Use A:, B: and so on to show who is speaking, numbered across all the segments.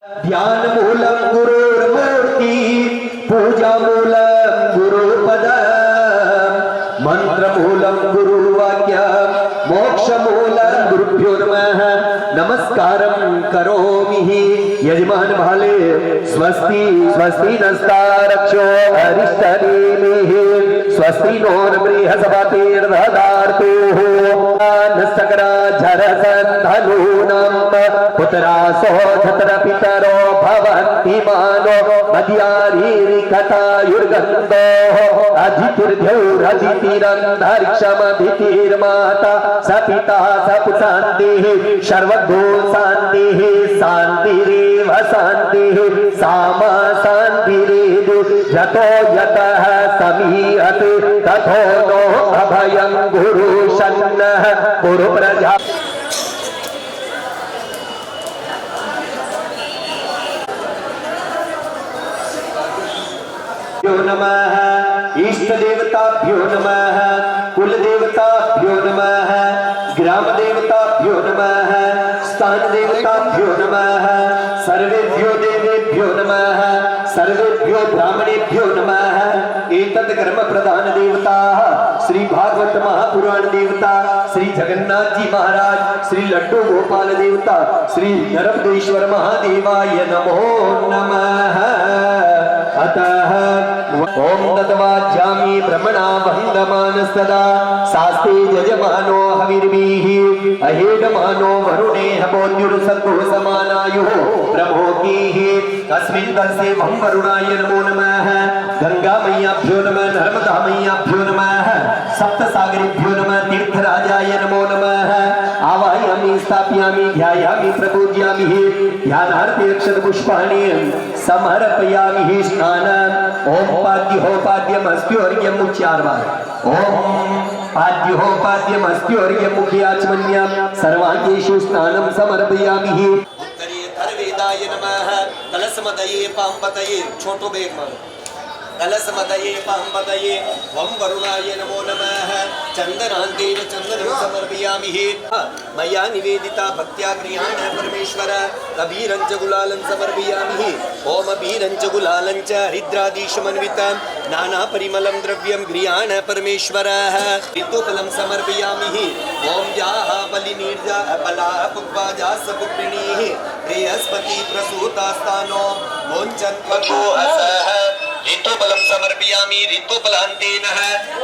A: ध्यान मूलम गुरुर्मूर्ति पूजा मूलम गुरुपद मंत्र मूलम गुरुवाक्य मोक्ष मूलम गुरुभ्यो नमः नमस्कारं करोमि यजमान भाले स्वस्ति स्वस्ति नस्तारक्षो अरिष्टनेमिः स्वस्ति नोर बृहस्पतिर्दधातु नस्तकरा झरसन्धनूनां पुत्रासो धतर पितरो भवन्ति मानो मध्यारीरिकतायुर्गन्धो अधितिर्द्यौरदितिरन्धरिक्षमधितिर्माता स पिता स पुशान्तिः सर्वतो शान्तिः शान्तिरेव शान्तिः सामा शान्तिरेदु यतो यतः समीहते तथो नो अभयं गुरु शन्नः गुरु प्रजा नमः इष्ट देवताभ्यो नमः कुल देवताभ्यो नमः ग्राम देवताभ्यो नमः स्थान देवताभ्यो नमः सर्वेभ्यो देवेभ्यो नमः सर्वेभ्यो ब्राह्मणेभ्यो नमः एतत् कर्म प्रधान देवता श्री भागवत महापुराण देवता श्री जगन्नाथ जी महाराज श्री लड्डू गोपाल देवता श्री नर्मदेश्वर महादेवाय नमो नमः अतः ओम तद्वाच्यामि ब्रह्मणा वन्दमानस्तदा शास्ते यजमानो हविर्भिः अहेडमानो वरुणे हवोद्युर्सद्भो समानायुः प्रभोगीः अस्मिन् दर्शे वं वरुणाय नमो नमः गंगा मैयाभ्यो नमः नर्मदा मैयाभ्यो नमः सप्तसागरेभ्यो नमः तीर्थराजाय नमो नमः आवाहयामि स्थापयामि ध्यायामि प्रपूज्यामि ध्यानार्थे अक्षतपुष्पाणि समर्पयामि स्नानं ओम पाद्योपाद्यमस्त्योर्यम् उच्चारवान् ओम पाद्योपाद्यमस्त्योर्यम् मुख्याचमन्यं सर्वांगेषु स्नानं समर्पयामि उत्तरे धर्वेदाय नमः कलशमदये पांपतये छोटो बेग मानो कलशमदये पांपतये वं वरुणाय नमो नमः चंदनान्तेन चन्दनं समर्पयामि मया निवेदिता भक्त्या गृहाण परमेश्वर अबीरं च गुलालं समर्पयामि ओम अबीरं च गुलालं च हरिद्रादिशमन्वितं नाना परिमलं द्रव्यं गृहाण परमेश्वरः ऋतुफलं समर्पयामि ओम याः बलिनीर्जा बला पुष्पाजास पुत्रिणीः बृहस्पति प्रसूतास्तानो मोञ्चन्त्वगोहसः ऋतुफलं समर्पयामि ऋतुफलान्तेन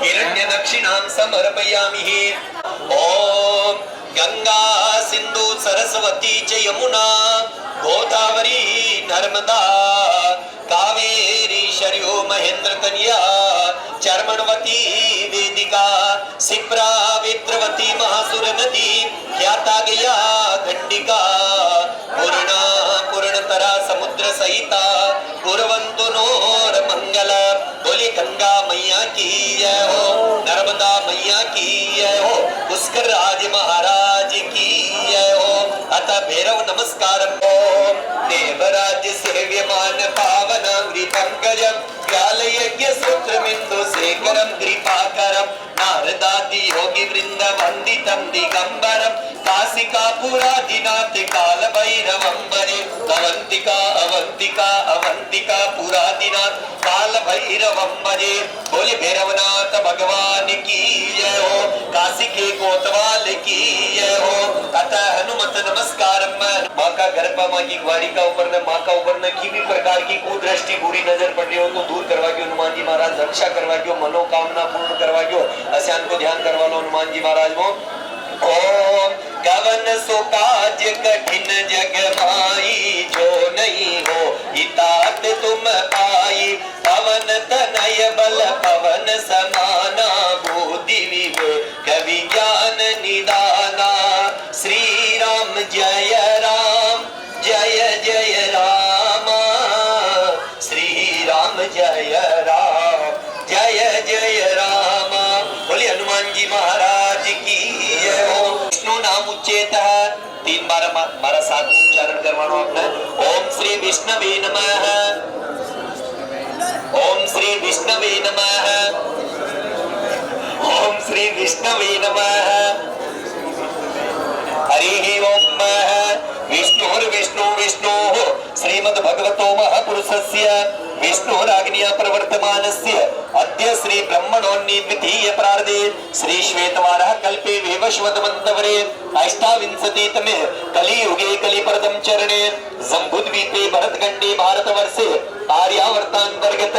A: हिरण्यदक्षिणां समर्पयामि ओम गंगा सिंधु सरस्वती च यमुना गोदावरी नर्मदा कावेरी शर्यो महेंद्र कन्या चर्मणवती वेदिका सिप्रा विद्रवती महासुर नदी ख्याता गया गंडिका पूर्णा पूर्णतरा समुद्र सहिता कुर्वन्तु नोर मंगल बोली गंगा मैया की जय हो नर्मदा मैया की जय हो पुष्कर राज महाराज की जय हो अतः भैरव नमस्कार ओम देवराज सेव्यमान पावनांग्रि पंकजम व्यालयज्ञ सूत्रमिंदु शेखरम कृपाकरम नारदादि योगी वृंद वंदितम दिगंबरम काशिका पुरादिनाथ काल भैरवं भजे अवंतिका अवंतिका अवंतिका पुरादिनाथ काल भैरवं भजे बोले भैरवनाथ भगवान की जय हो काशी के कोतवाल की जय हो अतः हनुमत नमस्कार माँ का गर्भ माँ की ग्वारी का ऊपर न माँ का ऊपर न की भी प्रकार की कुदृष्टि बुरी नजर पड़ रही हो तो दूर करवा के हनुमान जी महाराज रक्षा करवा के मनोकामना पूर्ण करवा के अशांत को ध्यान करवा लो हनुमान जी महाराज वो ओम कवन सो काज कठिन जग माई जो नहीं हो हितात तुम पाई पवन तनय बल पवन समाना बुद्धि विवेक विज्ञान निदाना श्री राम जय राम जय जय राम श्री राम जय राम जय जय राम बोले हनुमान जी महाराज की जय हो विष्णु नाम उच्चेत तीन बार मारा साथ उच्चारण करवानो आपने ओम श्री विष्णवे नमः ओम श्री विष्णवे नमः ओम श्री विष्णवे नमः हरि ओम विष्णुर्विष्णु विष्णु श्री श्रीमद् भगवतो महापुरुषस्य विष्णुराज्ञया प्रवर्तमानस्य अद्य श्री ब्रह्मणोन्नी द्वितीय प्रार्धे श्री श्वेतवारः कल्पे वैवस्वतमन्तवरे अष्टाविंशतितमे कलियुगे कलिप्रथम चरणे जम्बूद्वीपे भरतखण्डे भारतवर्षे आर्यावर्तान्तर्गत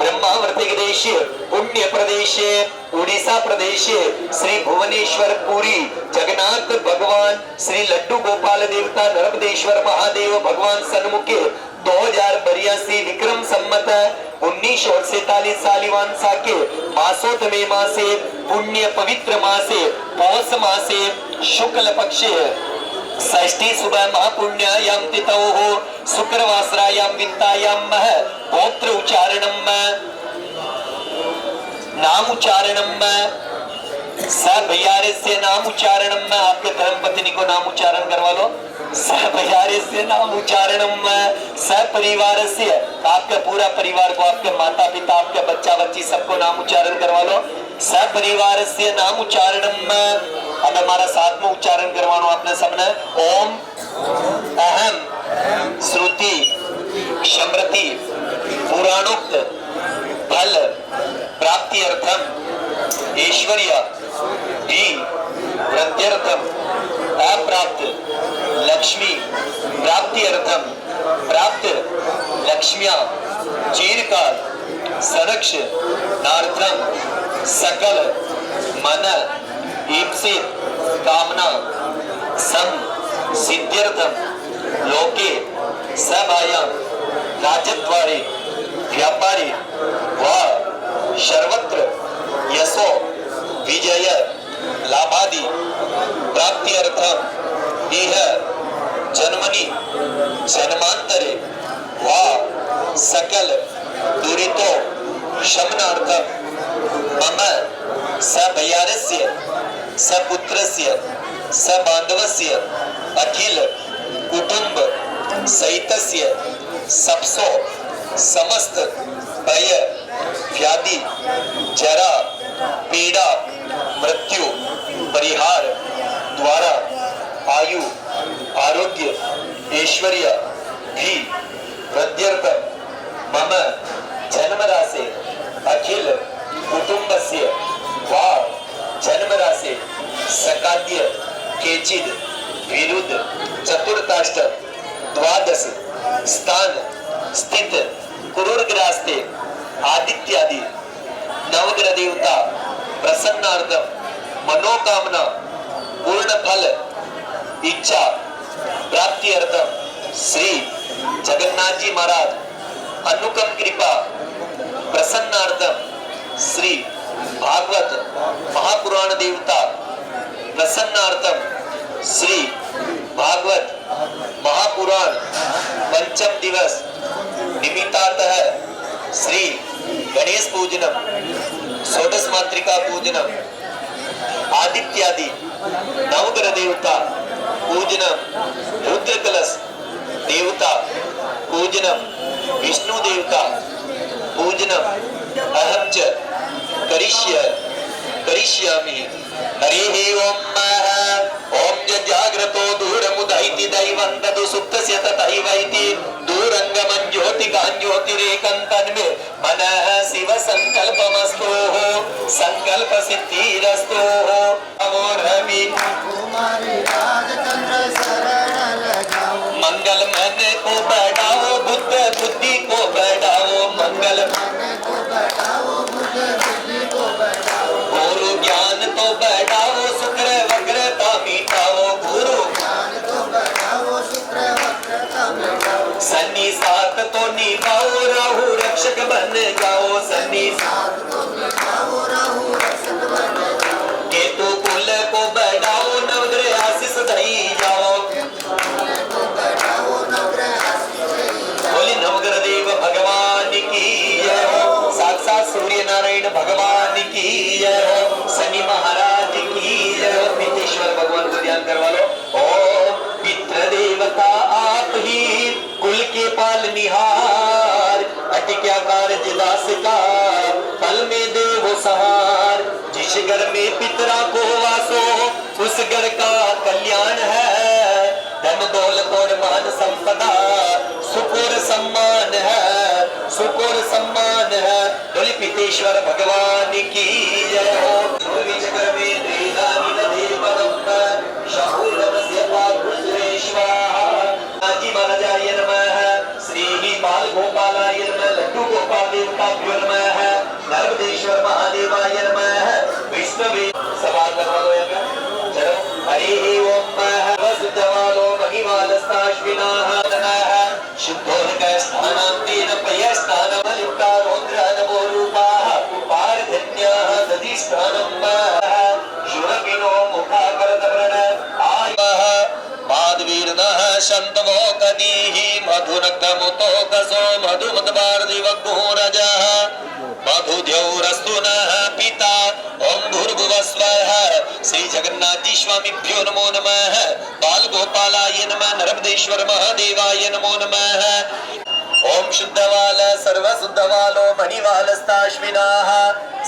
A: ब्रह्मावर्तदेशे पुण्य प्रदेशे उड़ीसा प्रदेशे श्री भुवनेश्वर पुरी जगन्नाथ भगवान श्री लड्डू गोपाल देवता नर्मदेश्वर महादेव भगवान सन्मुखे 2082 विक्रम संमत 1948 सालिवान साके मासोतमे मासे पुण्य पवित्र मासे पौष मासे शुक्ल पक्षे षष्ठी सुबह महापुण्यायां तिथौ शुक्रवासरायां वित्तायां मह गोत्र उच्चारणम नाम उच्चारणम सभयार्यस्य नाम उच्चारणम आपके धर्मपत्नी को नाम उच्चारण करवा लो सभयार्यस्य नाम उच्चारणम सपरिवारस्य आपका पूरा परिवार को आपके माता पिता आपके बच्चा बच्ची सबको नाम उच्चारण करवा लो सपरिवारस्य नाम उच्चारणम अब हमारा साथ में उच्चारण करवानो आपने सबने ओम अहम श्रुति स्मृति पुराणोक्त फल प्राप्ति अर्थम ऐश्वर्य भी वृद्ध्यर्थम अप्राप्त लक्ष्मी प्राप्ति अर्थम प्राप्त लक्ष्म्या चीरकाल संरक्ष नार्थम सकल मन ईप्सित कामना सम सिद्ध्यर्थम लोके सभायां राजद्वारे व्यापारी व सर्वत्र यशो विजय लाभादि प्राप्ति अर्थम इह जन्मनि जन्मांतरे व सकल दुरितो शमनार्थम मम सभयारस्य सपुत्रस्य सबांधवस्य अखिल कुटुंब सहितस्य सबसो समस्त भय व्याधि जरा पीड़ा मृत्यु परिहार द्वारा आयु आरोग्य ऐश्वर्य भी वृद्ध्यर्थम मम जन्मराशि अखिल कुटुंबस्य वा जन्मराशि सकाद्य केचिद विरुद्ध चतुर्थाष्ट द्वादश स्थान स्थित कुरुर्ग्रास्ते आदित्यादि नवग्रह देवता प्रसन्नार्थम मनोकामना पूर्ण फल इच्छा प्राप्ति अर्थम श्री जगन्नाथ जी महाराज अनुकम कृपा प्रसन्नार्थम श्री भागवत महापुराण देवता प्रसन्नार्थम श्री भागवत महापुराण पंचम दिवस निमित्तार्थः श्री गणेश पूजनम षोडश मातृका पूजनम आदित्यादि नवग्रह देवता पूजनम रुद्र कलश देवता पूजनम विष्णु देवता पूजनम अहम च करिष्यामि हरिः ओम जाग्रतो दूरमुदैति दैवं तदु सुप्तस्य तथैवैति दूरंगमं ज्योतिकाञ्ज्योतिरेकन्तन्मे मनः शिव संकल्पमस्तु संकल्प सिद्धिरस्तु नमो रवि मंगल मन को बढ़ाओ बुद्ध बुद्धि को बढ़ाओ मंगल गुरु ज्ञान तो बढ़ाओ शुक्र वक्रता मिटाओ गुरु सन्नी साथ तो निभाओ राहु रक्षक बन जाओ सन्नी केतु कुल को बढ़ाओ नवग्रह आशीष दई जाओ बोली नवग्रह देव भगवान की जय हो साक्षात सूर्य नारायण भगवान की जय हो शनि महाराज की जय हो पीतेश्वर भगवान को ध्यान करवा लो ओ पितृ देवता आप ही कुल के पालनिहार अटिक्या कार्य दास का फल में देवो सहार जिस घर में पितरा को वासो उस घर का कल्याण है धन दौलत और मान संपदा सुख भगवान बलिपीतेश्वर भगवान की जय हो। महाराजाय नमः। श्री बाल गोपालाय नमः। लड्डू गोपाल देवताभ्यो नमः। नर्मदेश्वर महादेवाय नमः। विष्णवे सवाल करवा दो यहाँ चलो। हरि ओम वसुदेवालो महिमालस्ताश्विनाः नमः। शुद्धोदक स्नानान्तेन पयस्नानमलिप्तारोद्रानवोरूपाः पारधन्याः दधिस्नानम् शुरकिनो मुखाकरदव्रण आयः माधवीर्नः शन्तवो कदीहि मधुनक्तमुतो कसो मधुमदभारदिवग्मुरजः मधुद्यौरस्तु नः पिता ओम भूर्भुवस्वः। श्री जगन्नाथ जी स्वामीभ्यो नमो नमः। बाल गोपालाय नमः। नर्मदेश्वर महादेवाय नमो नमः। ओम शुद्धवाल सर्वशुद्धवालो मणिवालस्ताश्विनाः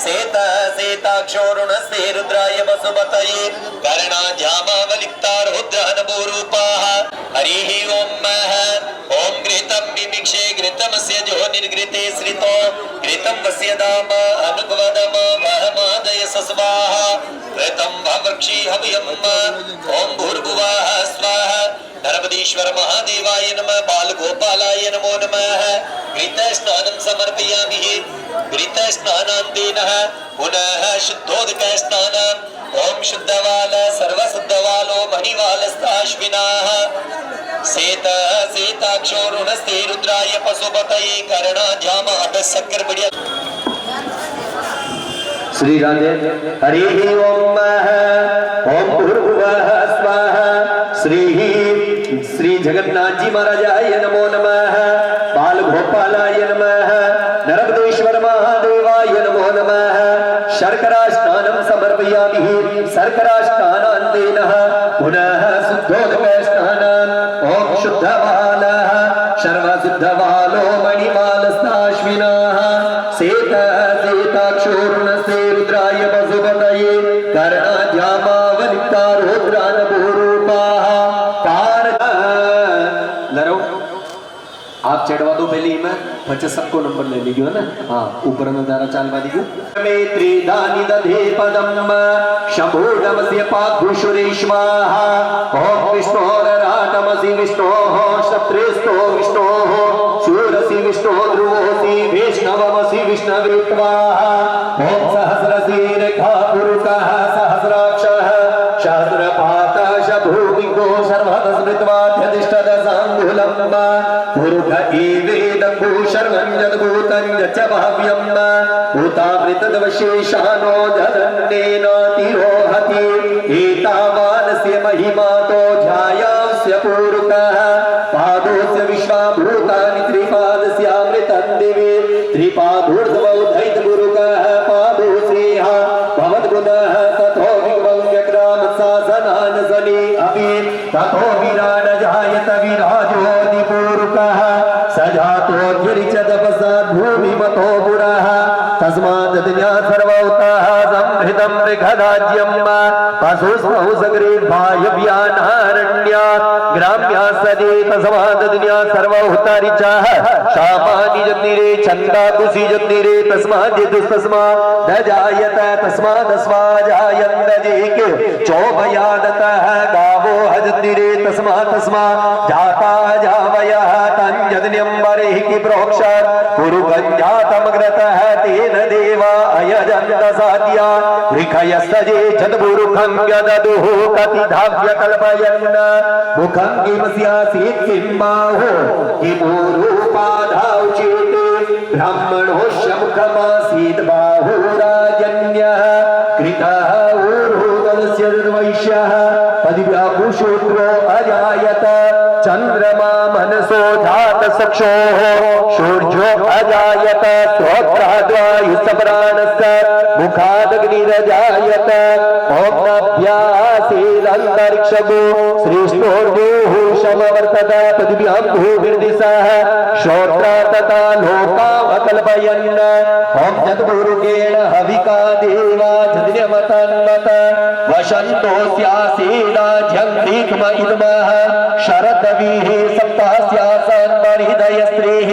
A: सेत सेताक्षोरुणस्ते रुद्राय वसुमतये कर्णाध्यामावलिप्तारोद्रानवोरूपाः। हरिः ओम ओम घृतं मिमिक्षे घृतमस्य जो निर्घृते श्रितो घृतं वस्य दाम अनुगवदम महमादय सस्वाहा घृतं भवक्षि हव्यम् ओम भूर्भुवः स्वाहा। नर्मदेश्वर महादेवाय नमः। बाल गोपालाय नमो नमः। घृत स्नानं समर्पयामि। घृत स्नानान्तेन पुनः शुद्धोदक स्नानम् ओम शुद्धवाल सर्वशुद्धवालो मणिवालस्ताश्विनाः सेत सेताक्षोरुणस्ते रुद्राय पशुपतये कर्णाध्याम अटसक्कर बढ़िया।
B: श्री राधे। हरि ओम ओम भूर्भुवः स्वाहा। श्री जगन्नाथ जी महाराजाय नमो नमः। बाल गोपालाय नमः। नर्मदेश्वर महादेवाय नमो नमः। शर्करा स्नानं समर्पयामि। शर्करा स्नानान्तेन पुनः शुद्धोदक स्नानम् ओम शुद्धवालः सर्वशुद्धवालो मणिमालस्ताश्विनाः सेत सेताक्षोरुणस्ते रुद्राय वसुमतये कर्णाध्यामावलिप्तारोद्रानवोरूपाः पार। लरो आप चढ़वा दो पहले में 50 सबको नंबर ले लीजिए ना। हाँ ऊपर में दारा चालवा दीजिए। मेत्री दानी दधे पदम शंभुर्नमस्य पादुषुरेश्वाहा ओम विष्णोरराटमसि विष्णोः शत्रुस्तो विष्णोः शूरसि विष्णो ध्रुवोसि वैष्णवमसि विष्णवेत्वाहा ओम सहस्रसि रेखा पुरुषः सहस्राक्षः सहस्रपातः शभूमिको सर्वतस्मृत्वाध्यतिष्ठदशाङ्गुलम् पुरुष एवेदं भूशर्वं जद्भूतं यच्च भाव्यं भूतामृतदवशेषानो जदन्नेन तिरोहति एतावानस्य महिमातो ध्यायास्य पूरुकः पादोस्य विश्वाभूतानि त्रिपादस्यामृतं दिवे त्रिपादोर्ध्वौधैतपुरुकः पादो श्रेयः भवद्गुणः तथो विग्वं व्यग्रामत्सासनानसने अपि तथो विराड जायत विराजोऽधिपूरुकः सजातोऽध्यरिचतपसाद् भूमिमतो पुरः तस्मात् दद्या सर्वौतः संहृतं मृगराज्यम् पशुस्मौ सगृह्भायव्यानारण्या ग्राम्या सदे तस्मात् दद्या सर्वौतरिचः शामानि जग्निरे छन्दाकुसि जग्निरे तस्मात् यदुस्तस्मात् दजायत तस्मादस्माजायन्त जेके चोभयादतः गावो हजग्निरे तस्मात् जाता जावयः तञ्जन्यं बर्हिः प्रोक्षात् पुरुगञ्जातमग्रतः तेन देवा अयजन्त साध्या वृखयस्तजे चतुर्मुखं यददुः कतिधाव्यकल्पयन् मुखं किमस्यासीत् किं बाहो किमूरूपाधाौ चेते ब्राह्मणोऽस्य मुखमासीत् बाहुराजन्यः कृतः ऊरुदस्य वैश्यः पदिव्याभूषूद्रो अजायत चंद्रमा मनसो जात सक्षोः सूर्यो अजायत स्वोत्राद्वायुसप्राणस्य मुखादग्निरजायत ओम नभ्यासीदन्तरिक्षगो श्रेष्ठोर्देहुः समवर्तत पदभ्यां भूभिर्दिशः श्रोत्रा तथा लोकावकल्पयन् ओम जगद्गुरुकेण हविका देवा जदिन्यमतन्मत वशन्तोऽस्यासीदाज्यं दीक्म इदमः शरदविः सप्तास्यासन् परिहृदयस्त्रीः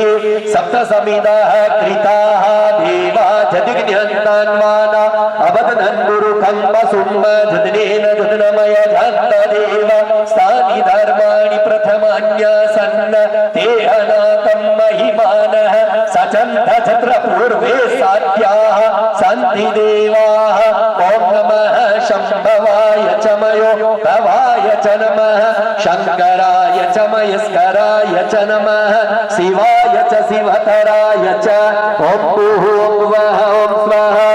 B: सप्तसमिदाः कृताः देवा जदिग्न्यन्तान्माना अवदनन् गुरुकम्बसुम्म जदिनेन जदनमय जन्तदेव स्थानि धर्माणि प्रथमान्यासन् ते अनातं महिमानः सचन्द चत्र पूर्वे साध्याः सन्ति देवाः ॐ नमः शम्भवाय च मयो भवाय च नमः शङ्कराय च मयस्कराय च नमः शिवाय च शिवतराय च ॐ भूर्भुवः ॐ स्वाहा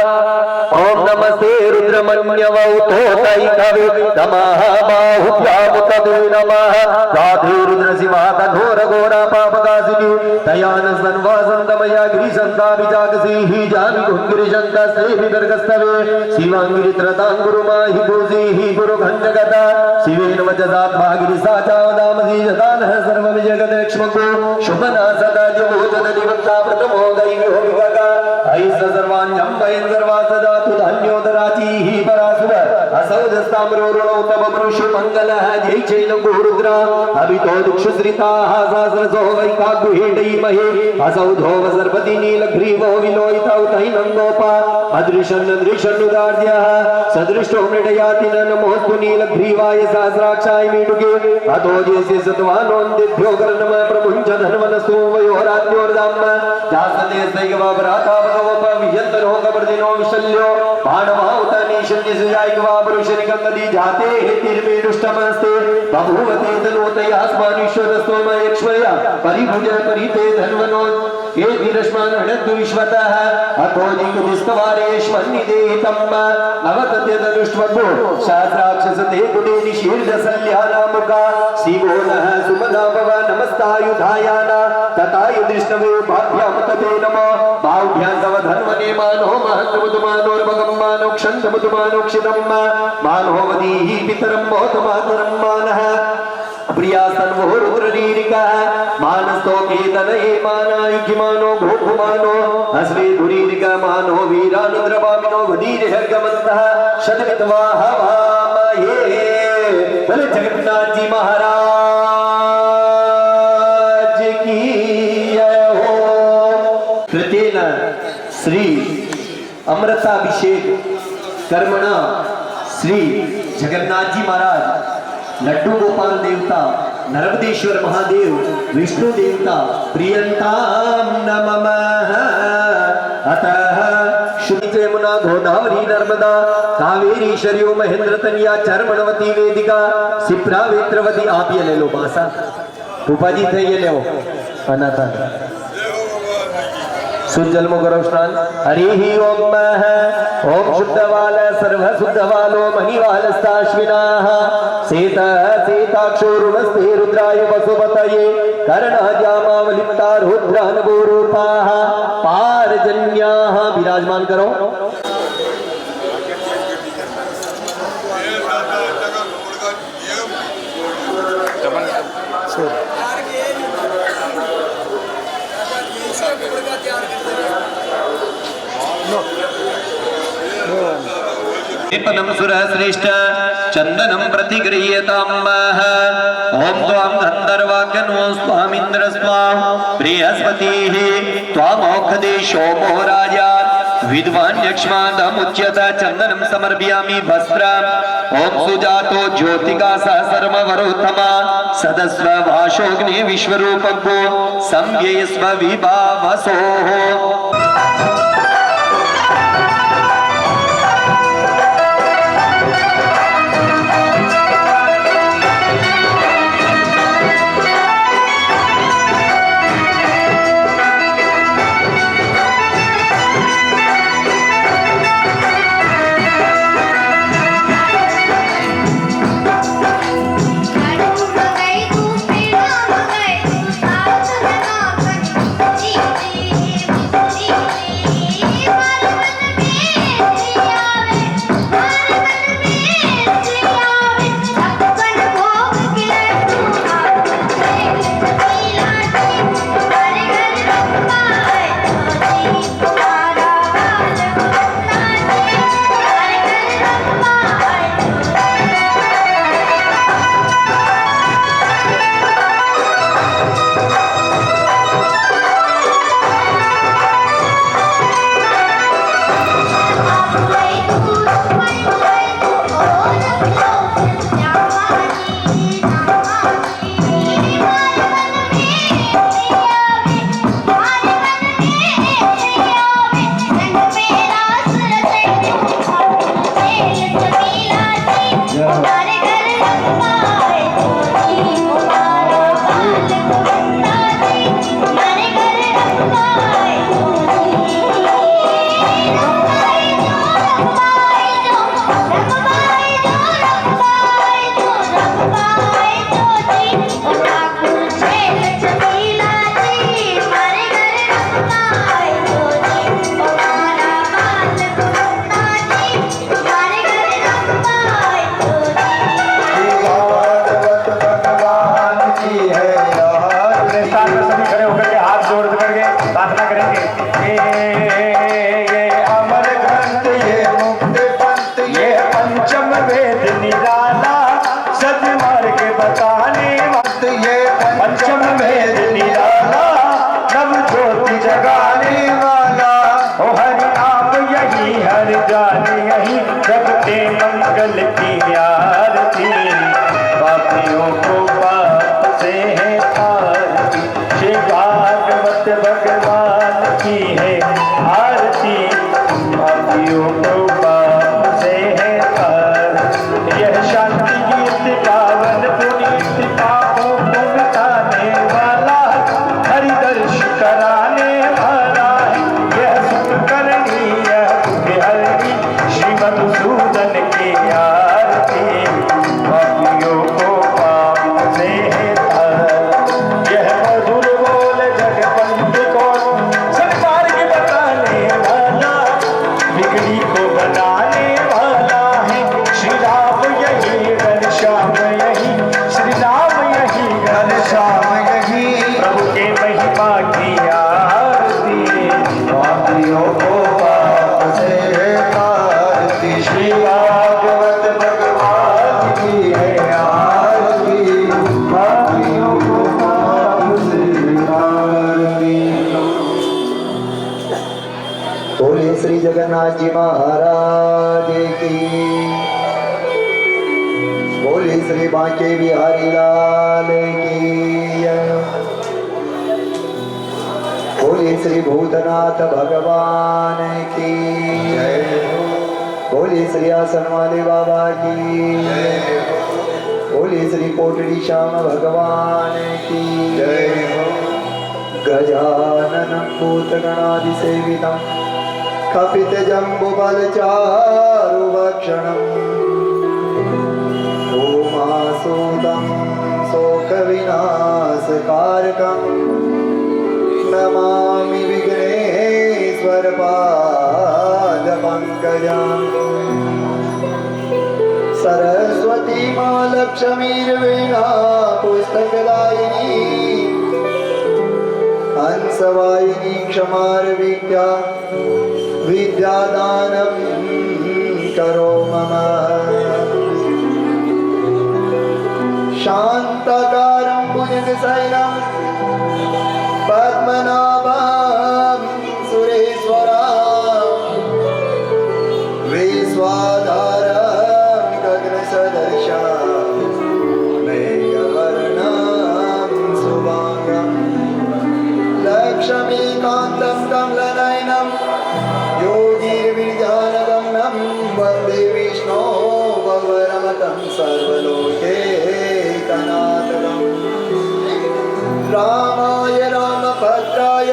B: ॐ नमस्ते रुद्रमन्यवौतोतैकवे नमः बाहुभ्यामुतदे नमः राधे रुद्रशिवा तघोर घोरा पापकासिनी दयानसन्वासन्तमया गिरिशन्ताभिजागसीः जामि गुङ्गिरिशन्तस्तेऽपि गर्गस्तवे शिवाङ्गिरित्रताङ्गुरुमाहि भूषीः गुरुखण्डगता शिवेन वचसात्मा गिरिसा चावदामसी जदानः सर्वविजगदक्ष्मको शुभना सदा जमोदनिवक्ता प्रथमो दैव्यो विभगा ऐस सर्वाण्यं वयं सर्वा सदा तु धान्योदराचीः परासुर असौ दस्ताम्रो ऋणौ तव पुरुषो मङ्गलः जय चैन गुरुद्रा अभितो दुक्षुश्रिताः सहस्रसो वैकाग्ुहेडैमहे असौ धोव सर्पति नीलग्रीवो विलोहितौ तैनं गोपा अदृशन्नुदार्यः सदृष्टो मृडयाति न नमोऽस्तु नीलग्रीवाय सहस्राक्षाय मीडुके अतो जेसे सत्वानोन्दिभ्यो कर्णम प्रमुञ्च धन्वनस्तु वयोराज्ञोर्दाम्म जासते सैगवा भ्राता भगवप विजन्तरो कवर्दिनो विशल्यो बाणवाहुतनीशन्यसुजायिकवा पुरुषनिकङ्गदी जाते तिर्मेनुष्टमस्ते बभूवते तनोतयास्मानिश्वरस्तोमयक्ष्मया परिभुज परिते धन्वनो ये धीरस्मान् हृणन्तु विश्वतः अतो जिकुदिस्तवारेष्मन्निदेहितम् अवतत्यदनुष्वभो सहस्राक्षसते गुणे निशीर्षसल्यानामुका शिवो नः सुमनाभव नमस्तायुधायाना तथायुधिष्णवे भाभ्यां तते नमो बाहुभ्यां तव धन्वने मानो महन्तमुदुमानोर्भगं मानो क्षन्तमुदुमानोक्षितं मानोवदीः पितरं मोतमातरं मानः प्रिया सर्वोरुररीरिकः मानस्तोकेतनये मानायुज्यमानो गोपुमानो हस्वे धुरीरिका मानो वीरानुद्रवामिनो वदीर्हर्गमन्तः शतमितवाह वामये बोले जगन्नाथ जी महाराज की जय हो। कृतेन श्री अमृताभिषेक कर्मणा श्री जगन्नाथ जी महाराज लड्डू गोपाल देवता नर्मदेश्वर महादेव विष्णु देवता प्रियंताम नमः अतः शुद्धि यमुना गोदावरी नर्मदा कावेरी शर्यो महेंद्र तनिया चर्मणवती वेदिका सिप्रा वेत्रवती आप ये ले लो बासा उपाजी थे ये ले अनाथा सुजन्म गौरव स्नान हरि ओम ओम शुद्धवाल सर्व शुद्धवालो मणिवालस्ताश्विनाः सीताक्षोरुणस्ते रुद्राय वसुपतये कर्णजामावलिप्ता रुद्रानभूरूपाः पारजन्याः विराजमान करो। पदम सुरश्रेष्ठ चंदनम प्रतिगृह्यताम् ओम त्वां गंधर्वाकनो स्वामिन्द्र स्वाम बृहस्पतिः त्वामोक्षदेशो मोराजा विद्वान् यक्ष्मादमुच्यत चंदनम समर्पयामि वस्त्रम् ओम सुजातो ज्योतिका सहस्रमवरोत्तमा सदस्व भाषोग्ने विश्वरूपज्ञो संज्ञेस्व विभावसोः।
C: जी को पाप से है आरती, श्री भागवत भगवान की है आरती, पापियों को पाप से है आरती। यह शांति गीत पावन पुनीत पापों को मिटाने वाला, हरि दर्श कराने वाला है, यह सुख करनी हरि श्री मधुसूदन की आरती, पापियों को पाप से है तारती। यह मधुर बोल जगपति को सन्मार्ग बताने वाला, बिगड़ी को बनाने वाला है, श्री राम यही घनश्याम यही, श्री राम यही घनश्याम यही, प्रभु के महिमा की आरती, पापियों को पाप से आरती, श्री भागवत भगवान की है आरती, पापियों को पाप से आरती।
B: बोले श्री जगन्नाथ जी महाराज की, बोले श्री बांके बिहारी लाल की, बोले श्री भूतनाथ भगवान की, बोले श्री आसन वाले बाबा की, बोले श्री कोटड़ी श्याम भगवान की, गजाननं भूतगणादिसेवितं कपितजम्बुफलचारुभक्षणम् उमासुतं शोकविनाशकारकं नमामि विघ्नेश्वरपादपङ्कजम्। सरस्वती मां लक्ष्मीर्वीणा पुस्तकदायिनी, हंसवाहिनी क्षमार्विद्या विद्यादानं करो मम। शान्ताकारं भुजगशयनं पद्मनाभं सुरेश्वरं, विश्वाधारं गगनसदृशं मेघवर्णं शुभांगं, लक्ष्मीकान्तं कमलनयनं योगिर्विद्यानगम्यं वन्दे विष्णो भगवरमतं सर्वलोकैकनाथं। रामाय रामभद्राय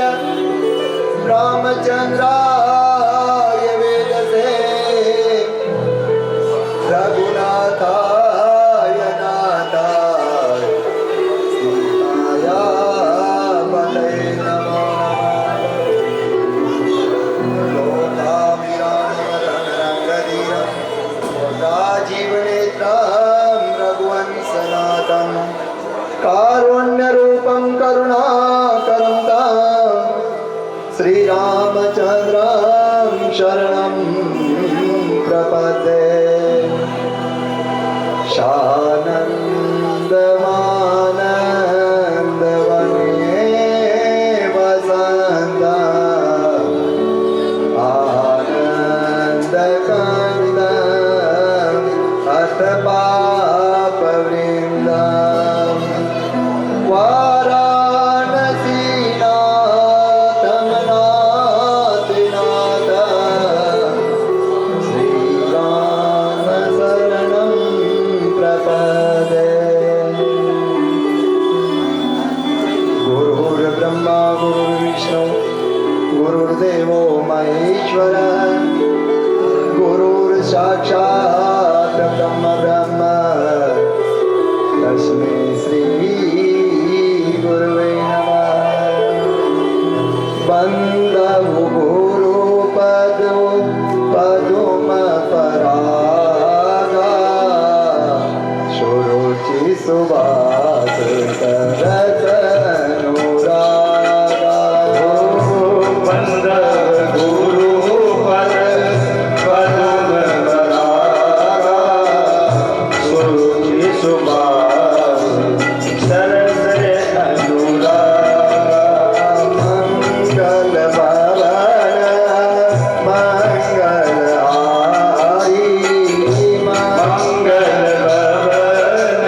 B: रामचन्द्राय वेदसे, रघुनाथाय नाथाय सीताय पतये नमो नमः। लोकाभिरामरङ्गधीरं राजीवनेत्रं रघुवंशनाथं, कारुण्यरूपं करुणाकरं तं श्रीरामचन्द्रं शरणं प्रपद्ये। सानन्दमानन्दवने वसन्तम् आनन्दकन्दम् अष्टपापवृन्दम्, वाराणसीनाथमनाथनाथ श्रीरामशरणं प्रपदे। गुरुर्ब्रह्मा गुरुर्विष्णु गुरुर्देवो महेश्वर, गुरुर्साक्षात् ब्रह्म ब्रह्म तस्मै श्री गुरुवे नमः। बन्धु गुरुपदो पदुमपरागा, सुरुचि सुभाष सरसनुरागा।
C: बंद गुरु पद पद्मपरागा, सुरुचि सुभाष सरस अनुरागा।
B: मंगल भवन मंगल हारी,
C: मंगल भवन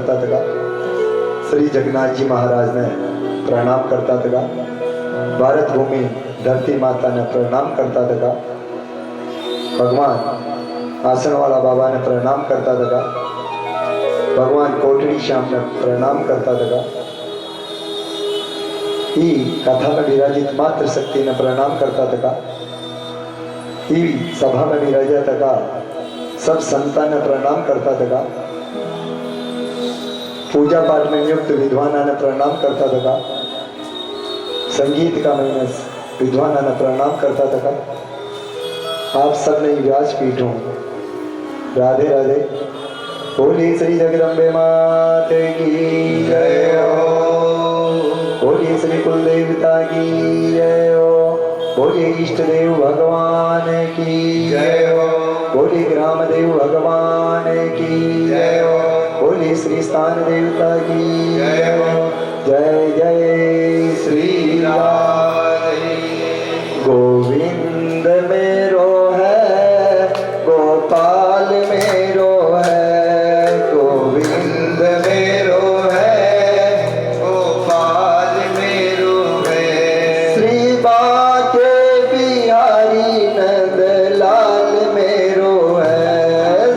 B: करता था। श्री जगन्नाथ जी महाराज ने प्रणाम करता था। भारत भूमि धरती माता ने प्रणाम करता था। भगवान आसन वाला बाबा ने प्रणाम करता था। भगवान कोटड़ी श्याम ने प्रणाम करता था। ई कथा में विराजित मात्र शक्ति ने प्रणाम करता था। ई सभा में विराजित था सब संतान ने प्रणाम करता था। पूजा पाठ में नियुक्त विद्वान ने प्रणाम करता था। संगीत का महीना विद्वान ने प्रणाम करता था। आप सब ने व्यासपीठ हो। राधे राधे। बोलिए श्री जगदम्बे माते की जय हो। बोलिए श्री कुल देवता की जय हो। बोलिए इष्ट देव भगवान की जय हो। बोलिए ग्राम देव भगवान की जय हो। बोलिए श्री स्थान देवता की जय हो। जय जय श्री राधे। गोविंद मेरो है, गोपाल मेरो है। गोविंद मेरो है, गोपाल मेरो है। श्री बाके बिहारी नंदलाल मेरो है।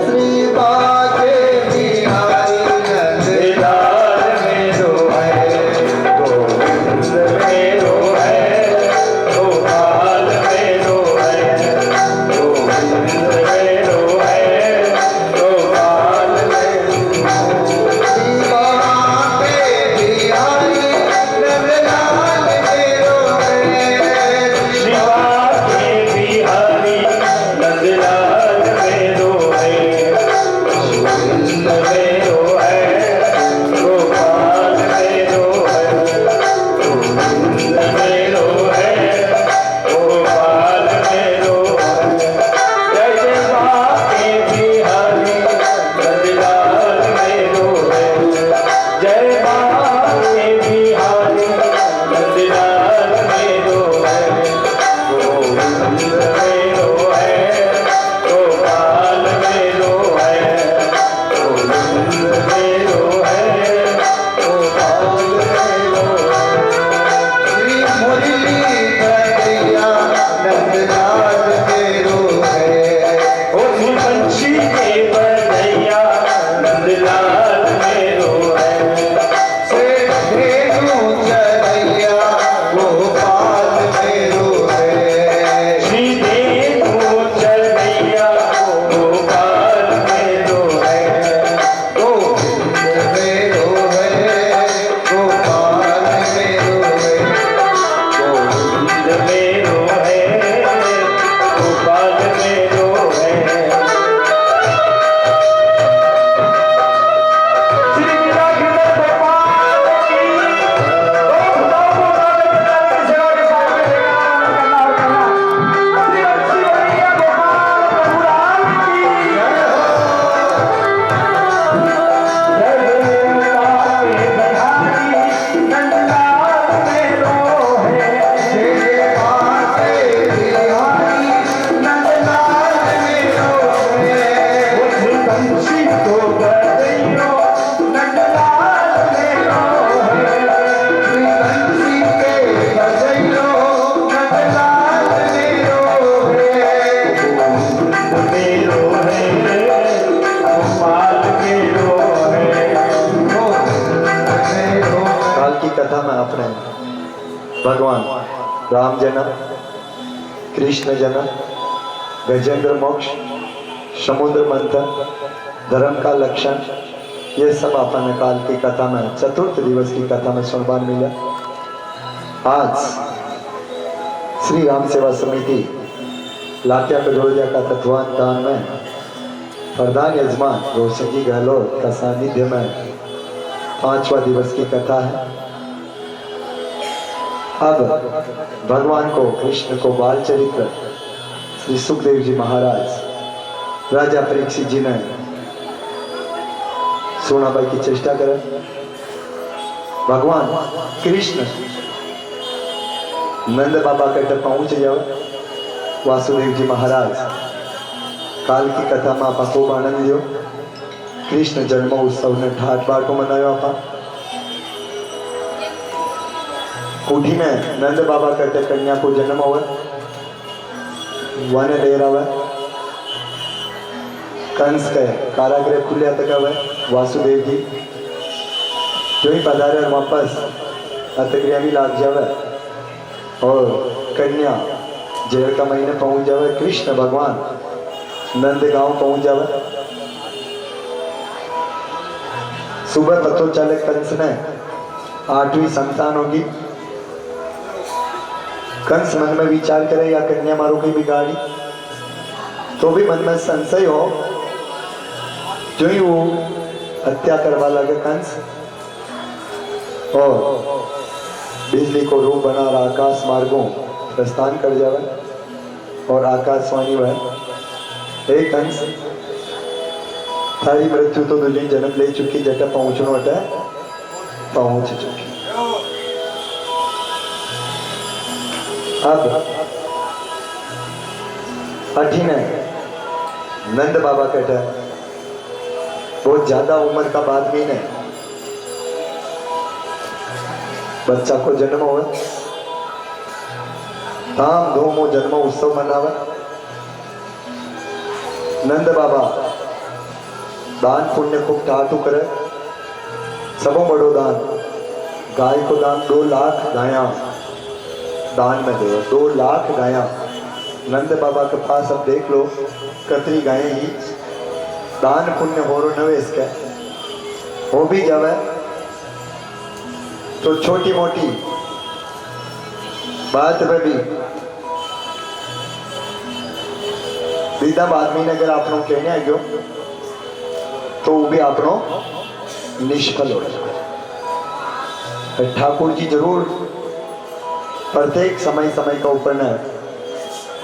B: श्री बाके बिहारी नंदलाल मेरो है। गोविंद मेरो है, गोपाल मेरो है। गोविंद मेरो है, गोपाल मेरो है। श्री बाके बिहारी नंदलाल मेरो है।
C: शिवा के बिहारी नंदलाल मेरो है। गोविंद मेरो है, गोपाल मेरो है। गोविंद मेरो है, गोपाल मेरो है। जय जय बाके बिहारी नंदलाल मेरो है। जय बाके बिहारी नंदलाल मेरो है। गोविंद मेरो है, गोपाल मेरो है। गोविंद मेरो है, गोपाल मेरो है।
B: श्री मुरली भैया नंदलाल मेरो है।
C: ओ श्री पंछी के बधैया नंदलाल मेरो है।
B: से धेनु चरैया गोपाल मेरो है।
C: श्री देव चरैया गोपाल मेरो है।
B: गोविंद मेरो है, गोपाल मेरो है।
C: गोविंद मेरो है, गोपाल मेरो है। श्री रघुनाथ गोपाल की सेवा के साथ में करना और करना। श्री बंसी बलिया गोपाल प्रभुलाल की जय देवता के बिहारी नंदलाल मेरो है।
B: जय बाके बिहारी नंदलाल मेरो है।
C: वो श्री बंसी को बधैयो नंदलाल मेरो है।
B: श्री बंसी के बजैयो नंदलाल मेरो है।
C: मेरो है, गोपाल मेरो है।
B: काल की कथा में अपने भगवान राम जन्म, कृष्ण जन्म, गजेंद्र मोक्ष, समुद्र मंथन, धर्म का लक्षण, ये सब अपन काल की कथा में चतुर्थ दिवस की कथा में सुनवान मिला। आज श्री राम सेवा समिति लाटिया कदोलिया का तत्वान कान में प्रधान यजमान रोशन जी गहलोत का सानिध्य में 5वां दिवस की कथा है। अब भगवान को, कृष्ण को बाल चरित्र श्री सुखदेव जी महाराज राजा परीक्षित जी ने सुनाबाई की चेष्टा करें। भगवान कृष्ण नंद बाबा कहते पहुंच जाओ। वासुदेव जी महाराज काल की कथा में आप खूब आनंद लियो।
D: कृष्ण जन्म उत्सव ने ठाट बाटो मनायो आपा कोठी में नंद बाबा करते कन्या को जन्म हुआ वन ले रहा है कंस के कारागृह खुले तक हुए वासुदेव जी जो ही पधारे और वापस अतक्रिया भी लाग जावे और कन्या जेल का महीने पहुंच जावे कृष्ण भगवान नंद गांव पहुंच जावे सुबह पतो चले कंस ने 8वीं संतान होगी कंस मन में विचार करे या कन्या मारो की बिगाड़ी तो भी मन में संशय हो जो ही वो हत्या करवा लगे कंस और बिजली को रूप बना रहा आकाश मार्गों प्रस्थान कर जावे और आकाशवाणी वह हे कंस थारी मृत्यु तो दुल्ही जन्म ले चुकी जटा पहुंचनो हटे पहुंच चुकी अब अठीने नंद बाबा कहते बहुत ज्यादा उम्र का आदमी ने बच्चा को जन्म हुआ धाम धूम जन्म उत्सव मनावे नंद बाबा दान पुण्य खूब ठाटू करे सबो बड़ो दान गाय को दान 2 लाख गाया दान में दे 2 लाख गाया नंद बाबा के पास अब देख लो कतरी गायें ही दान पुण्य हो रो नवेश के हो भी जावे तो छोटी मोटी बात में भी विदा आदमी ने अगर आपनों कहने आ गयो तो वो भी आपनों निष्फल हो जाए ठाकुर जी जरूर प्रत्येक समय समय का ऊपर न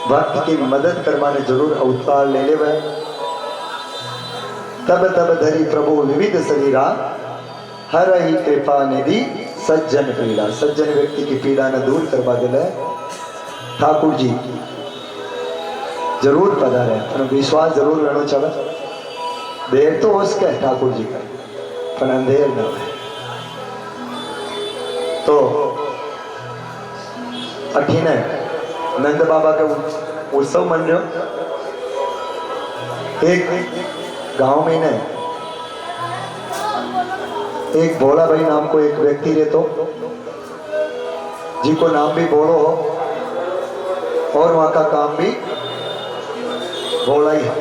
D: भक्त की मदद करवाने जरूर अवतार ले ले वह तब तब धरी प्रभु विविध शरीरा हर ही कृपा निधि सज्जन पीड़ा सज्जन व्यक्ति की पीड़ा न दूर करवा दिले ठाकुर जी जरूर पधारे पर विश्वास जरूर रहना चाहिए देर तो उसका है ठाकुर जी का पर अंधेर न है तो अठीने नंद बाबा का उत्सव मन रहे एक गांव में ने एक भोला भाई नाम को एक व्यक्ति रहते जिनको नाम भी भोलो हो और वहां का काम भी भोला ही है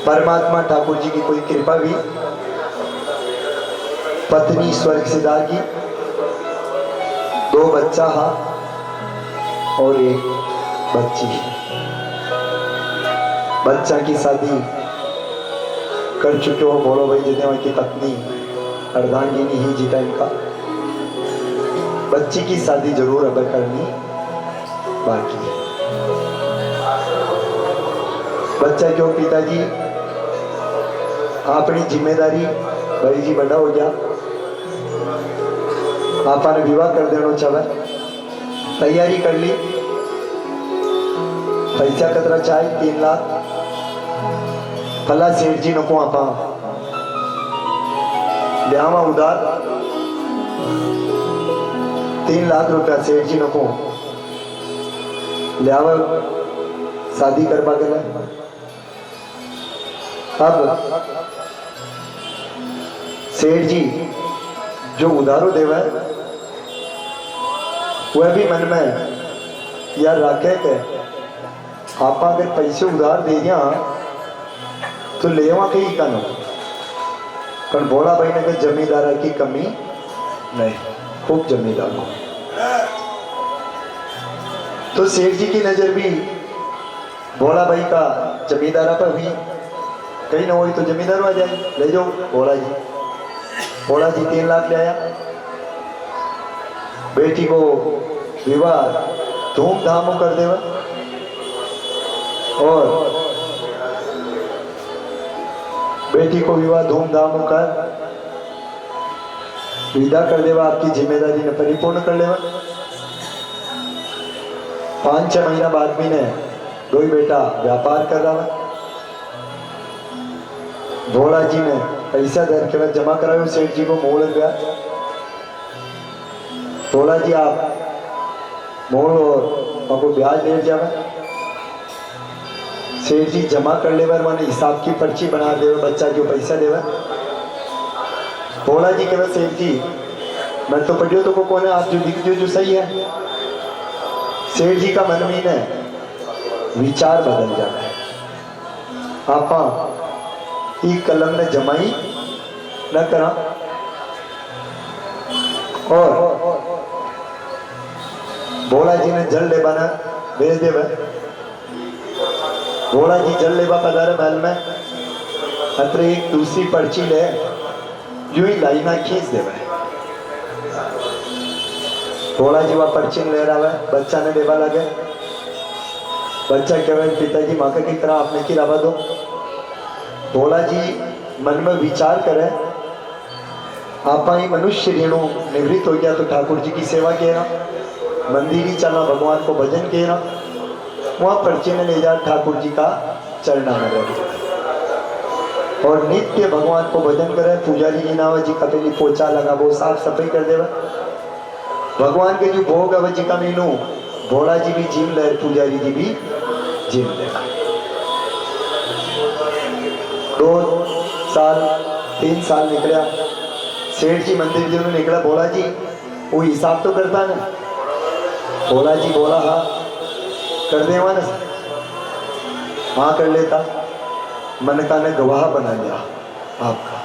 D: परमात्मा ठाकुर जी की कोई कृपा भी पत्नी स्वर्ग सिदा की 2 बच्चा हा और एक बच्ची बच्चा की शादी कर चुके हो भोलो भाई जितने की पत्नी अर्धांगिनी ही जी टाइम का बच्ची की शादी जरूर अब करनी बाकी है बच्चा क्यों पिताजी अपनी जिम्मेदारी भाई जी बड़ा हो गया आपने विवाह कर देना चाहे तैयारी कर ली पैसा कतरा चाहिए 3 लाख फला सेठ जी नको आप लियावा उधार 3 लाख रुपया सेठ जी नको लियावा शादी करवा के अब सेठ जी जो उधारो देवा है वह भी मन में यार रखे के आप अगर पैसे उधार दे दिया तो लेवा कहीं का ना पर बोला भाई ने कि जमींदार की कमी नहीं खूब जमींदार हो तो सेठ जी की नजर भी भोला भाई का जमींदारा पर हुई कहीं ना हुई तो जमींदार आ जाए ले जाओ भोला जी 3 लाख ले आया बेटी को विवाह धूमधाम कर देवा और बेटी को विवाह धूमधाम कर विदा कर देवा आपकी जिम्मेदारी ने परिपूर्ण कर लेवा 5-6 महीना बाद भी ने 2 बेटा व्यापार कर रहा है भोला जी ने पैसा दर के बाद जमा करायो सेठ जी को मोड़ गया। भोला जी आप मोड़ और आपको ब्याज दे जावे। सेठ जी जमा कर ले मैंने हिसाब की पर्ची बना दे बच्चा जो पैसा देवे। भोला जी कहे सेठ जी मैं तो पढ़ियो तो को कौन है आप जो लिख जो सही है। सेठ जी का मन में ने विचार बदल जाता है। आपा ई कलम ने जमाई न करा और भोला जी ने जल लेबाना भेज देवे। भोला जी जल लेबा पधारे महल में अत्र एक दूसरी पर्ची ले यूं ही लाइना खींच देवे। भोला जी वह पर्ची ले रहा है बच्चा ने देवा लगे। बच्चा कहे पिताजी माँ की तरह आपने की रवा दो। भोला जी मन में विचार करे आपा ही मनुष्य ऋणु निवृत्त हो गया तो ठाकुर जी की सेवा किए ना मंदिर ही चलना भगवान को भजन किए ना वहाँ पर्ची ने ले जा ठाकुर जी का चरणा में रख और नित्य भगवान को भजन करे। पुजारी जी नाव जी का पहली पोछा लगा वो साफ सफाई कर देवा। भगवान के जो भोग है जी का मीनू भोला जी भी जीव ले पुजारी जी भी जीव ले। 2 साल 3 साल निकला। सेठ जी मंदिर जी में निकला। भोला जी वो हिसाब तो करता ना। भोला जी बोला हाँ कर देवा ना। हाँ कर लेता। मन का ने गवाह बना लिया आपका।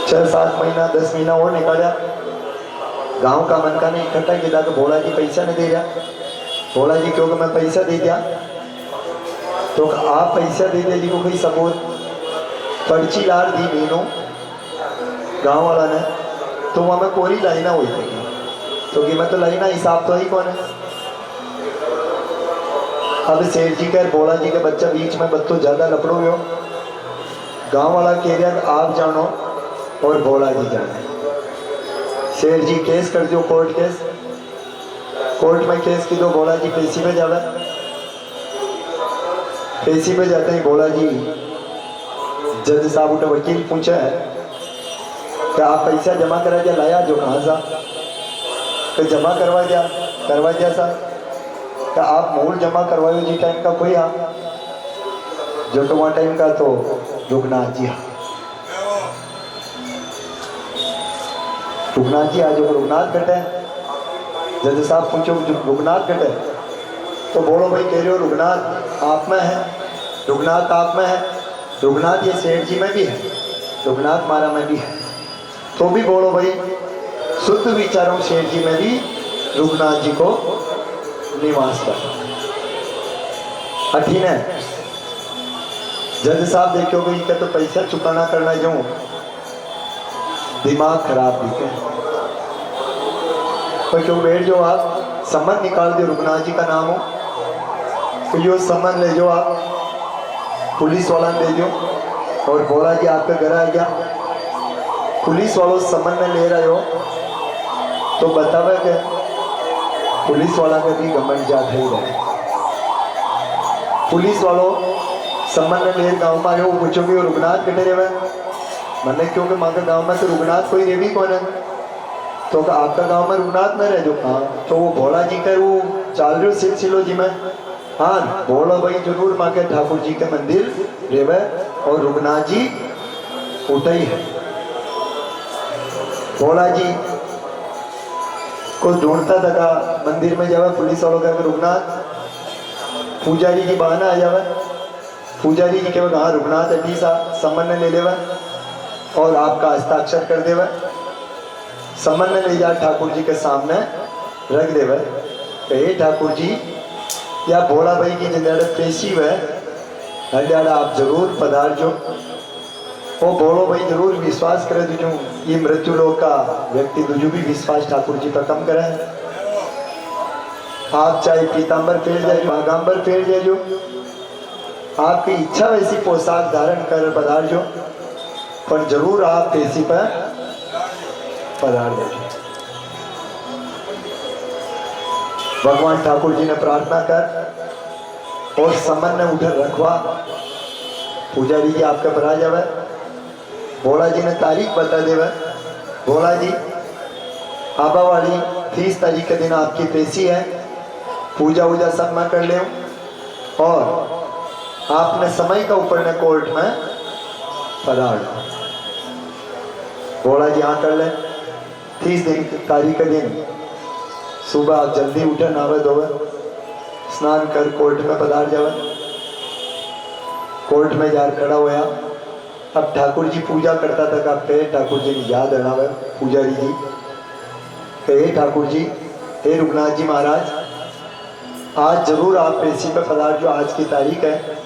D: 6-7 महीना 10 महीना और निकाला। गांव का मन का ने इकट्ठा किया तो भोला जी पैसा नहीं दे रहा। भोला जी क्योंकि मैं पैसा दे दिया तो आप पैसा दे दे जी को कोई सबूत पर्ची लार दी मीनू गांव वाला ने तो वहाँ में कोरी लाइना हुई थी तो कि मैं तो लाइना हिसाब तो ही कौन है। अब सेठ जी का भोला जी का बच्चा बीच में बत्तो ज्यादा लपड़ो हो। गांव वाला कह रहा आप जानो और भोला जी जाने। सेठ जी केस कर दो कोर्ट केस। कोर्ट में केस की दो भोला जी पेशी में जावे। पेशी में जाते ही भोला जी जज साहब उठे वकील पूछा है कि आप पैसा जमा करा दिया लाया जो कहाँ सा तो जमा करवा दिया साहब कि आप मूल जमा करवाओ जी टाइम का कोई हाँ जो तो वहाँ टाइम का तो रुगनाथ जी हाँ रुगनाथ जी आज रुगनाथ घटे। जज साहब पूछो रुगनाथ घटे तो बोलो भाई कह रहे हो रुगनाथ आप में है। रुगनाथ आप में है। रुगनाथ ये सेठ जी में भी है। रुगनाथ मारा में भी है तो भी बोलो भाई शुद्ध विचारों सेठ जी में भी रुगनाथ जी को निवास कर अठीन है। जज साहब देखो भाई क्या तो पैसा चुकाना करना जो दिमाग खराब दिखे तो क्यों बैठ जो आप सम्मन निकाल दो रुगनाथ जी का नाम हो तो यो सम्मन ले जो आप पुलिस वाला दे दो और भोला जी आपके घर आ गया। पुलिस वालों सम्मन में ले रहे हो तो बतावे के पुलिस वाला के भी घमंड जा ही रहे। पुलिस वालों सम्मन में ले गाँव में आए वो पूछो कि रुगनाथ कटे रहे मैंने क्योंकि माँ के गाँव में तो रुगनाथ कोई रेवी कौन है तो आपका गांव में रुगनाथ न रहे जो हाँ तो वो भोला जी का वो चाल रहे सिलसिलो जी में हाँ बोलो भाई जरूर माँ के ठाकुर जी के मंदिर रेवे और रुगनाथ जी उठे ही है। भोला जी को ढूंढता था मंदिर में जावे पुलिस वालों का रुगनाथ। पुजारी जी बहाना आ जावे। पुजारी जी के हाँ रुगनाथ अड्डी सा सम्मन ले लेवा और आपका हस्ताक्षर कर देवा। सम्मन ले जा ठाकुर जी के सामने रख देवे हे ठाकुर जी या भोला भाई की जिंदगी पेशी है हरियाणा आप जरूर पधार जो वो बोलो भाई जरूर विश्वास करे तुझो ये मृत्यु लोक का व्यक्ति तुझो भी विश्वास ठाकुर जी पर कम करे। आप चाहे पीताम्बर फेर जाए बागाम्बर फेर जाए जो आपकी इच्छा वैसी पोशाक धारण कर पधार जो पर जरूर आप पेशी पर पधार जाए। भगवान ठाकुर जी ने प्रार्थना कर और सम्मन ने उठे रखवा पुजारी जी आपका पर आ जावे। भोला जी ने तारीख बता देवे। भोला जी आबा वाली 30 तारीख के दिन आपकी पेशी है, पूजा वूजा सब मैं कर ले और आपने समय का ऊपर ने कोर्ट में पधार। भोला जी हाँ कर ले। 30 दिन तारीख के दिन सुबह आप जल्दी उठे, नहावे धोवे, स्नान कर कोर्ट में पधार जावे। कोर्ट में जार खड़ा होया। अब ठाकुर जी पूजा करता था आप कहे ठाकुर जी ने याद अड़ावे पुजारी जी कहे ठाकुर जी, हे रुगनाथ जी महाराज, आज जरूर आप पेशी पे पधार जो आज की तारीख है।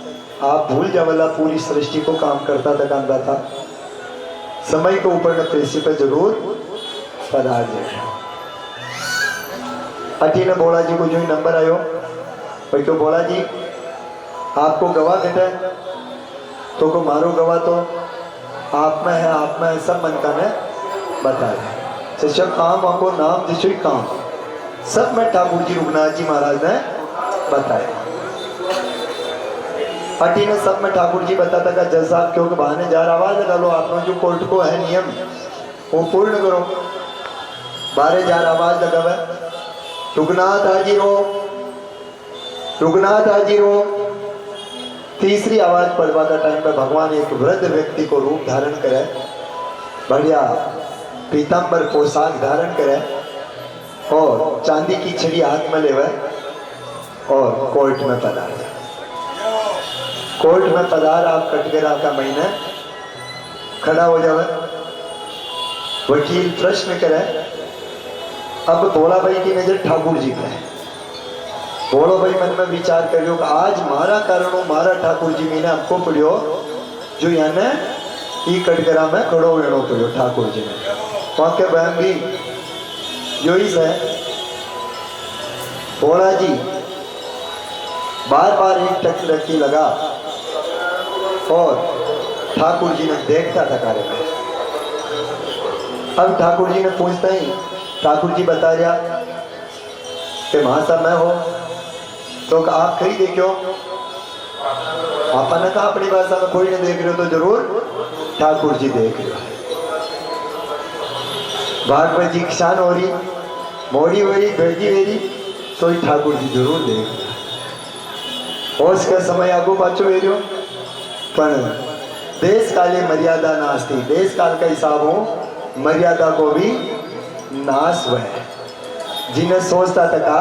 D: आप भूल जावला पूरी सृष्टि को काम करता था कांदा था, समय के ऊपर न पेशी पे जरूर पधार जाए। अटी ने भोला जी को जो ही नंबर आयो भाई तो भोला जी आपको गवाह देते तो को मारो गवाह तो आप में है, आप में है, सब मन का ने बताया। शिष्य काम आपको नाम जिसो काम सब में ठाकुर जी रुगनाथ जी महाराज ने बताया। अटी ने सब में ठाकुर जी बताता का जज साहब क्योंकि बहाने जार आवाज लगा लो, आप जो कोर्ट को है नियम वो पूर्ण करो। बारे जार आवाज लगावे रुगनाथ हाजिर हो, रुगनाथ हाजिर हो। तीसरी आवाज पड़वा का टाइम पे भगवान एक वृद्ध व्यक्ति को रूप धारण करे, बढ़िया पीताम्बर पोशाक धारण करे और चांदी की छड़ी हाथ में लेवे और कोर्ट में पधार। कोर्ट में पधार आप कटघरा का महीने खड़ा हो जावे। वकील प्रश्न करे। अब भोला भाई की नजर ठाकुर जी पे है। भोलो भाई मन में विचार करियो कि आज मारा कारणों मारा ठाकुर जी मैंने आपको पढ़ियो जो याने ई कटघरा में खड़ो वेणो पड़ियो ठाकुर जी ने वहां के बहन भी जो ही है। भोला जी बार बार एक टकटकी लगा और ठाकुर जी ने देखता था कार्य में। अब ठाकुर जी ने पूछता ही ठाकुर जी बता दिया कि महासा मैं हो तो आप कहीं देखो। आपने कहा अपनी भाषा में कोई नहीं देख रहे हो तो जरूर ठाकुर जी देख रहे हो। भागवत जी क्षान हो रही मोड़ी हो रही भेजी वेरी तो ही ठाकुर जी जरूर देख रहे हो। उसका समय आगो पाचो वेरियो पर देश काले मर्यादा नास्ती। देश काल का हिसाब हो मर्यादा को भी नाश हुआ है। जिन्हें सोचता था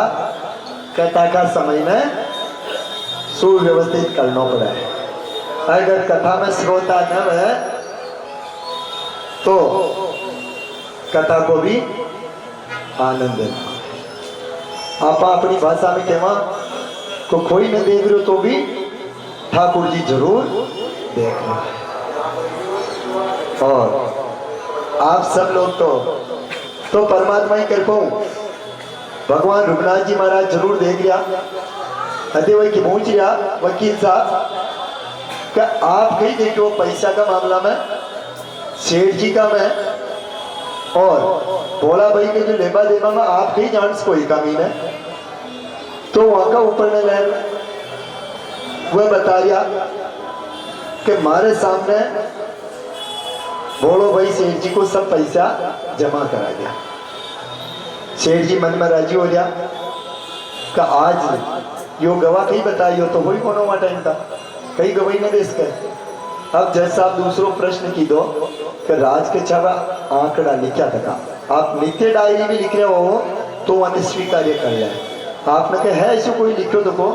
D: कथा का समय में सुव्यवस्थित करना पड़ा है। अगर कथा में श्रोता न है तो कथा को भी आनंद देना। आप अपनी भाषा में कहवा को कोई न देख रहे हो तो भी ठाकुर जी जरूर देख रहे हैं। और आप सब लोग तो परमात्मा ही कर पाऊं। भगवान रुगनाथ जी महाराज जरूर देख लिया। अरे वही कि पहुंच गया वकील साहब क्या आप कहीं देखो पैसा का मामला में सेठ जी का मैं और भोला भाई के जो लेबा देबा में आप कहीं जान कोई कमी है तो वहां का ऊपर ने ले वह बता दिया कि मारे सामने भोलो भाई सेठ जी को सब पैसा जमा करा दिया। सेठ जी मन में राजी हो गया कि आज यो गवाह कहीं बताइयो तो वही कौन हुआ टाइम था कहीं गवाही ने देश के। अब जैसा आप दूसरों प्रश्न की दो कि राज के छावा आंकड़ा लिखा था आप नित्य डायरी भी लिख रहे हो तो अनिस्वीकार्य कर जाए। आपने कहा है ऐसे कोई लिखो तो को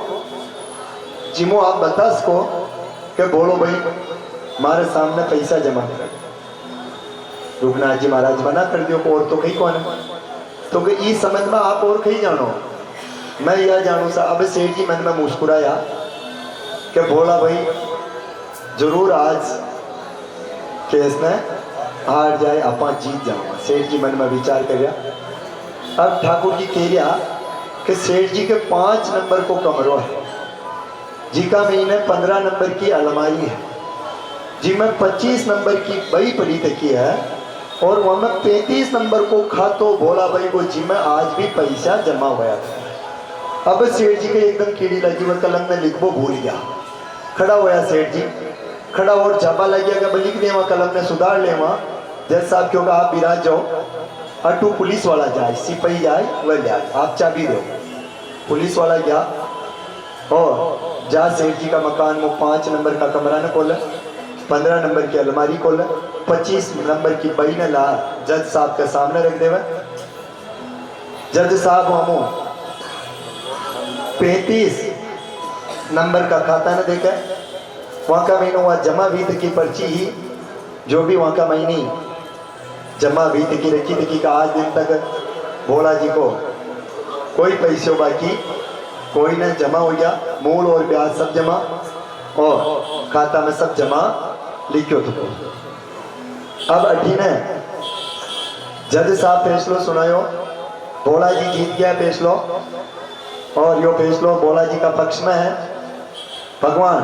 D: जिमो आप बता सको कि बोलो भाई हमारे सामने पैसा जमा कर। रुगनाथ जी महाराज मना कर दियो और तो कहीं कौन है तो कि इस समझ में आप और कहीं जानो मैं यह जानू सा। अब सेठ जी मन में मुस्कुराया कि भोला भाई जरूर आज केस में हार जाए अपा जीत जाऊंगा। सेठ जी मन में विचार कर। अब ठाकुर जी कह रहा कि सेठ जी के 5 नंबर को कमरों है जी का महीने 15 नंबर की अलमारी है जी में 25 नंबर की बई पड़ी तकी है और वहां में 35 नंबर को खातो भोला भाई को जी में आज भी पैसा जमा हुआ था। अब सेठ जी के एकदम कीड़ी लगी वह कलम में लिखबो भूल गया। खड़ा हुआ सेठ जी खड़ा और झापा लग गया कि लिख दे वहाँ कलम ने सुधार ले वहाँ जज साहब क्यों आप विराज जाओ अटू पुलिस वाला जाए सिपाही जाए वह जाए आप चाबी दो पुलिस वाला गया और जा सेठ जी का मकान में 5 नंबर का कमरा न खोला 15 नंबर की अलमारी खोला 25 नंबर की बई ने ला जज साहब के सामने रख देवा जज साहब हमो 35 नंबर का खाता न देखा वहाँ का महीनों वहाँ जमा वित्त की पर्ची ही जो भी वहाँ का महीनी जमा वित्त की रखी थी कि आज दिन तक भोला जी को कोई पैसे बाकी कोई न जमा हो गया मूल और ब्याज सब जमा और खाता में सब जमा लिखो तो अब अठी ने जज साहब फैसलो सुनायो भोला जी जीत गया फैसलो और यो फैसलो भोला जी का पक्ष में है भगवान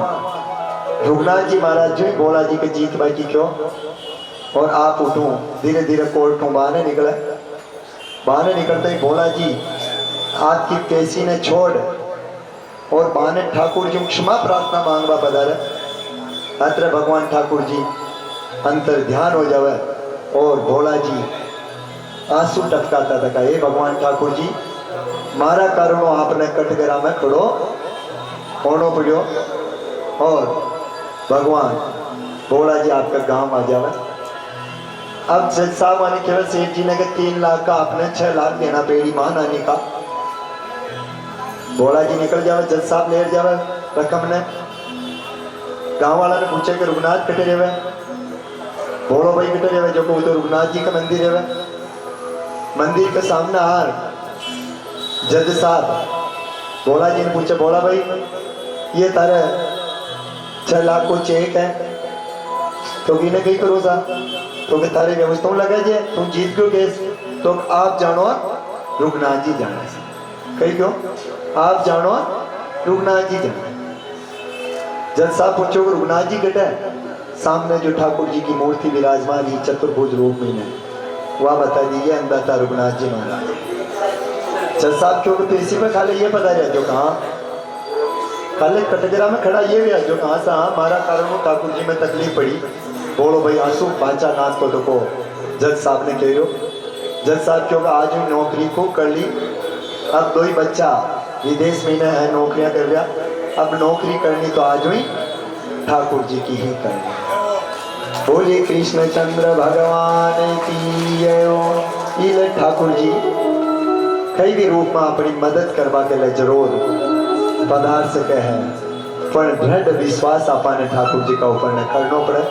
D: रघुनाथ जी महाराज जो भोला जी के जीत बाकी क्यों और आप उठो धीरे धीरे कोर्ट को बाहर निकलते ही भोला जी आपकी पेशी ने छोड़ और बाने ठाकुर जी क्षमा प्रार्थना मांगवा पधारे अत्र भगवान ठाकुर जी अंतर ध्यान हो जावे और भोला जी आंसू टपकाता था हे भगवान ठाकुर जी मारा कारणों आपने कटघरा में खड़ो होनो पड़ो और भगवान भोला जी आपका गांव आ जावे अब जज साहब आने केवल सेठ जी ने कहा 3 लाख का आपने 6 लाख देना पेड़ी मान आने का भोला जी निकल जावे जज साहब लेट जावे रकम ने गांव वाला ने पूछे कि रघुनाथ कटे रहे बोलो भाई कटे रहे जो को तो रघुनाथ जी का मंदिर है मंदिर के सामने हार जज साहब भोला जी ने पूछे बोला भाई ये तारे 6 लाख को चेक है तो गिने कहीं करो सा तो कि तारे व्यवस्था लगा जे तुम जीत क्यों केस तो आप जानो रघुनाथ जी जाना कही क्यों आप जानो रघुनाथ जी जाना जज साहब पूछो रघुनाथ जी कटा सामने जो ठाकुर जी की मूर्ति विराजमान ही चतुर्भुज रूप में है वह बता दीजिए अंदर था रघुनाथ जी महाराज जज साहब क्यों पेशी में खाले ये पता रहा जो कहाँ खाले कटघरा में खड़ा ये भी जो कहाँ से हाँ हमारा कारण ठाकुर जी में तकलीफ पड़ी बोलो भाई आंसू पाचा नाथ को देखो जज साहब ने कहो जज साहब क्यों आज भी नौकरी खूब कर ली अब 2 ही बच्चा विदेश में है नौकरियां कर लिया अब नौकरी करनी तो आज हुई ठाकुर जी की ही करनी बोले कृष्ण चंद्र भगवान की जय ये ठाकुर जी कई भी रूप में अपनी मदद करवा के लिए जरूर पदार्थ से कहे पर दृढ़ विश्वास अपाने ठाकुर जी का ऊपर न करना पड़े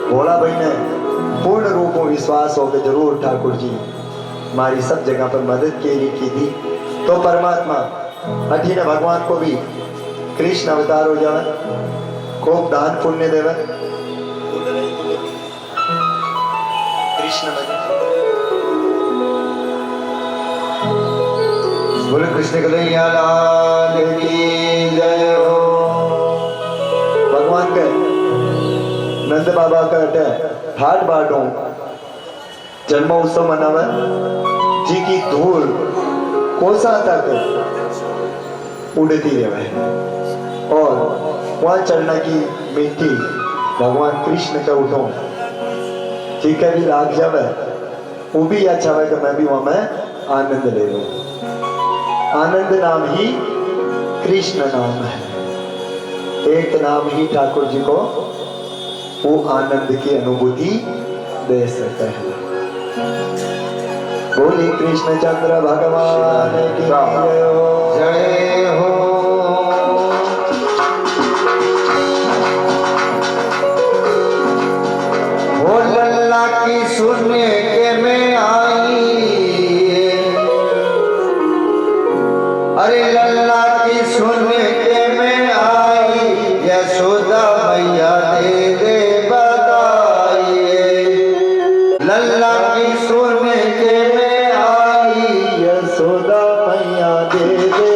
D: भोला भाई ने पूर्ण रूप में विश्वास हो के जरूर ठाकुर जी हमारी सब जगह पर मदद की थी तो परमात्मा अठी ने भगवान को भी कृष्ण अवतार हो जावे खूब दान पुण्य देवे कृष्ण बोले कृष्ण कन्हैया लाल की जय हो भगवान के नंद बाबा का ठाट बाटो जन्मोत्सव मनावे जी की धूल कोसा तक उड़ती रहे और वहाँ चढ़ना की मिट्टी भगवान कृष्ण का उठो जी का भी लाग जावे वो भी अच्छा है कि मैं भी वहाँ में आनंद ले लूँ आनंद नाम ही कृष्ण नाम है एक नाम ही ठाकुर जी को वो आनंद की अनुभूति दे सकते हैं बोली कृष्ण चंद्र भगवान की जय हो हो लल्ला की सुनने के में आई अरे लल्ला की सुनने के में आई यशोदा मैया दे दे लल्ला की सुनने के में आई यशोदा मैया दे दे